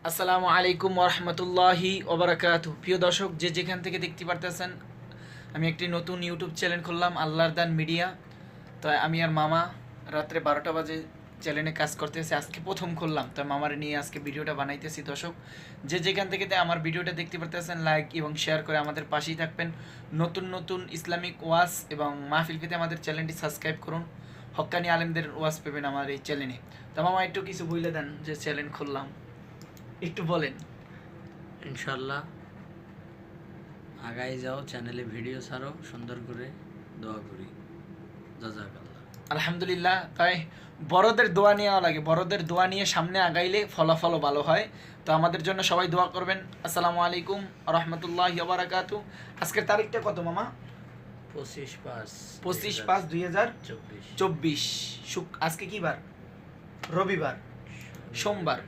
আসসালামু আলাইকুম ওরহমতুল্লাহি ওবরাকাতু। প্রিয় দর্শক, যে যেখান থেকে দেখতে পারতেছেন, আমি একটি নতুন ইউটিউব চ্যানেল খুললাম, আল্লাহর দান মিডিয়া। তো আমি আর মামা রাত্রে 12টা বাজে চ্যানেলে কাজ করতেছি, আজকে প্রথম খুললাম। তো মামার নিয়ে আজকে ভিডিওটা বানাইতেছি। দর্শক, যে যেখান থেকে আমার ভিডিওটা দেখতে পারতেছেন, লাইক এবং শেয়ার করে আমাদের পাশেই থাকবেন। নতুন নতুন ইসলামিক ওয়াজ এবং মাহফিল পেতে আমাদের চ্যানেলটি সাবস্ক্রাইব করুন। হক্কানি আলেমদের ওয়াজ পাবেন আমার এই চ্যানেলে। তো মামা একটু কিছু বলে দেন, যে চ্যানেল খুললাম একটু বলেন। ইনশাল্লাহ আগাই যাও, চ্যানেলে ভিডিও ছাড়ো, সুন্দর করে দোয়া করি। জাযাকাল্লাহ। আলহামদুলিল্লাহ। তাই বড়দের দোয়া নেওয়া লাগে, বড়দের দোয়া নিয়ে সামনে আগাইলে ফলাফলও ভালো হয়। তো আমাদের জন্য সবাই দোয়া করবেন। আসসালামু আলাইকুম রহমতুল্লাহি ওয়া বারাকাতু। আজকের তারিখটা কত মামা? 25/5/2024। আজকে কি বার? রবিবার, সোমবার।